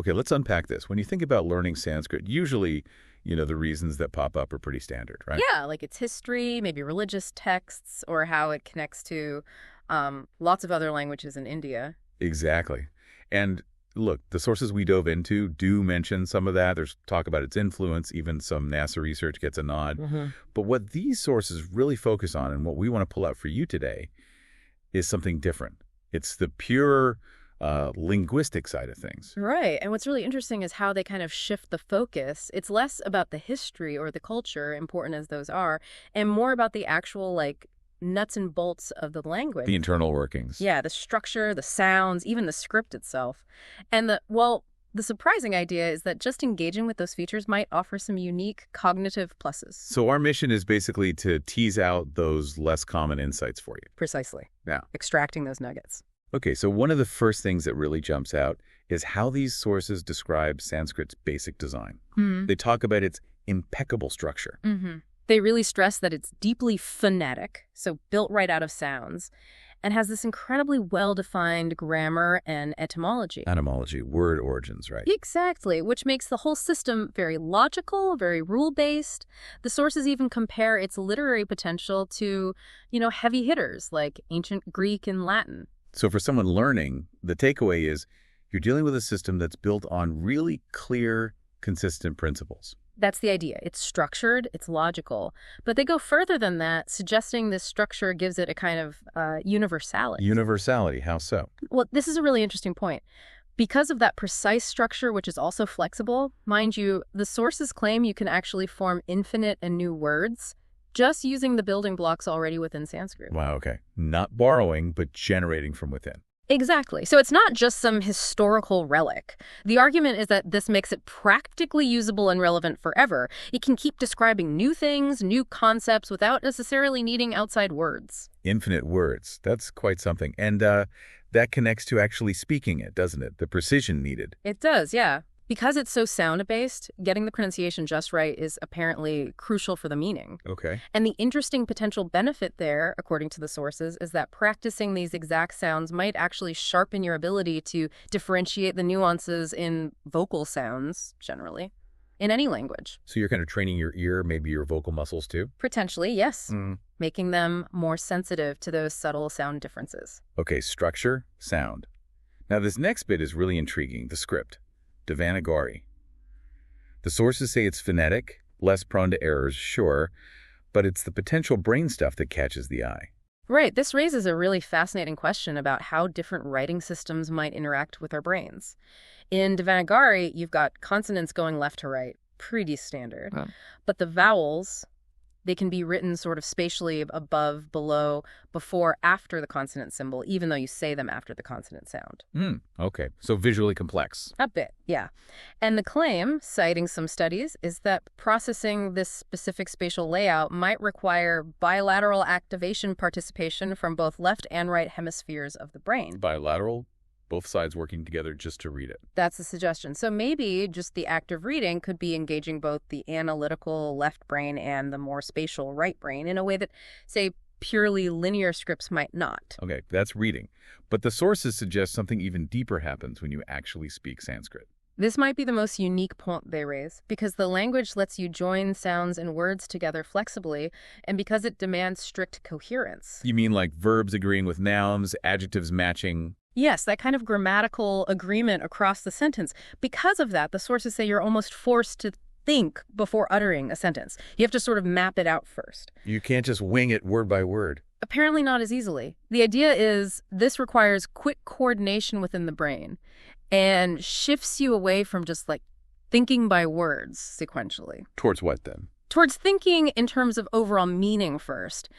Okay, let's unpack this. When you think about learning Sanskrit, usually, the reasons that pop up are pretty standard, right? Yeah, like its history, maybe religious texts, or how it connects to lots of other languages in India. Exactly. And look, the sources we dove into do mention some of that. There's talk about its influence. Even some NASA research gets a nod. But what these sources really focus on, and what we want to pull out for you today, is something different. It's the pure linguistic side of things. Right. And what's really interesting is how they kind of shift the focus. It's less about the history or the culture, important as those are, and more about the actual, nuts and bolts of the language. The internal workings. Yeah, the structure, the sounds, even the script itself. And the surprising idea is that just engaging with those features might offer some unique cognitive pluses. So our mission is basically to tease out those less common insights for you. Precisely. Yeah. Extracting those nuggets. Okay, so one of the first things that really jumps out is how these sources describe Sanskrit's basic design. They talk about its impeccable structure. They really stress that it's deeply phonetic, so built right out of sounds, and has this incredibly well-defined grammar and etymology. Etymology, word origins, right? Exactly, which makes the whole system very logical, very rule-based. The sources even compare its literary potential to, heavy hitters like ancient Greek and Latin. So for someone learning, the takeaway is you're dealing with a system that's built on really clear, consistent principles. That's the idea. It's structured, it's logical. But they go further than that, suggesting this structure gives it a kind of universality. Universality, how so? Well, this is a really interesting point. Because of that precise structure, which is also flexible, mind you, the sources claim you can actually form infinite and new words just using the building blocks already within Sanskrit. Wow, okay. Not borrowing, but generating from within. Exactly. So it's not just some historical relic. The argument is that this makes it practically usable and relevant forever. It can keep describing new things, new concepts, without necessarily needing outside words. Infinite words. That's quite something. And that connects to actually speaking it, doesn't it? The precision needed. It does, yeah. Because it's so sound-based, getting the pronunciation just right is apparently crucial for the meaning. Okay. And the interesting potential benefit there, according to the sources, is that practicing these exact sounds might actually sharpen your ability to differentiate the nuances in vocal sounds, generally, in any language. So you're kind of training your ear, maybe your vocal muscles too? Potentially, yes. Making them more sensitive to those subtle sound differences. Okay, structure, sound. Now this next bit is really intriguing, the script. Devanagari. The sources say it's phonetic, less prone to errors, sure, but it's the potential brain stuff that catches the eye. Right. This raises a really fascinating question about how different writing systems might interact with our brains. In Devanagari, you've got consonants going left to right, pretty standard. But the vowels, they can be written sort of spatially above, below, before, after the consonant symbol, even though you say them after the consonant sound. Okay. So visually complex. A bit, yeah. And the claim, citing some studies, is that processing this specific spatial layout might require bilateral activation participation from both left and right hemispheres of the brain. Bilateral? Both sides working together just to read it. That's the suggestion. So maybe just the act of reading could be engaging both the analytical left brain and the more spatial right brain in a way that, say, purely linear scripts might not. Okay, that's reading. But the sources suggest something even deeper happens when you actually speak Sanskrit. This might be the most unique point they raise, because the language lets you join sounds and words together flexibly, and because it demands strict coherence. You mean like verbs agreeing with nouns, adjectives matching? Yes, that kind of grammatical agreement across the sentence. Because of that, the sources say you're almost forced to think before uttering a sentence. You have to sort of map it out first. You can't just wing it word by word. Apparently not as easily. The idea is this requires quick coordination within the brain and shifts you away from just thinking by words sequentially. Towards what then? Towards thinking in terms of overall meaning first.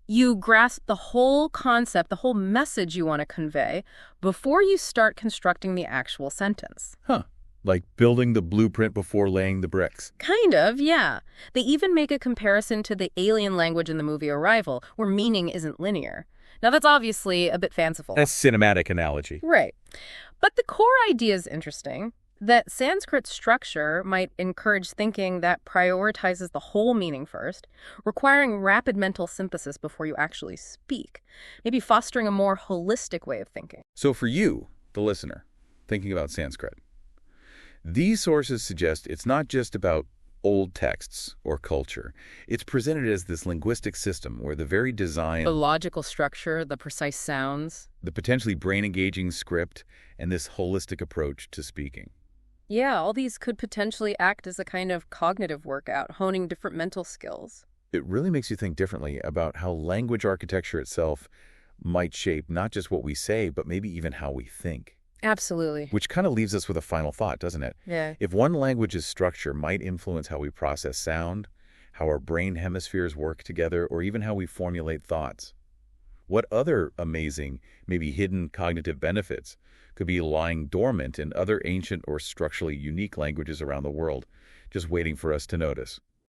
You grasp the whole concept, the whole message you want to convey before you start constructing the actual sentence. Like building the blueprint before laying the bricks. Kind of, yeah. They even make a comparison to the alien language in the movie Arrival, where meaning isn't linear. Now, that's obviously a bit fanciful. That's cinematic analogy. Right. But the core idea is interesting. That Sanskrit structure might encourage thinking that prioritizes the whole meaning first, requiring rapid mental synthesis before you actually speak, maybe fostering a more holistic way of thinking. So for you, the listener, thinking about Sanskrit, These sources suggest it's not just about old texts or culture. It's presented as this linguistic system where the very design, The logical structure, the precise sounds. the potentially brain-engaging script, and this holistic approach to speaking. Yeah, all these could potentially act as a kind of cognitive workout, honing different mental skills. It really makes you think differently about how language architecture itself might shape not just what we say, but maybe even how we think. Absolutely. Which kind of leaves us with a final thought, doesn't it? Yeah. If one language's structure might influence how we process sound, how our brain hemispheres work together, or even how we formulate thoughts, what other amazing, maybe hidden cognitive benefits could be lying dormant in other ancient or structurally unique languages around the world, just waiting for us to notice?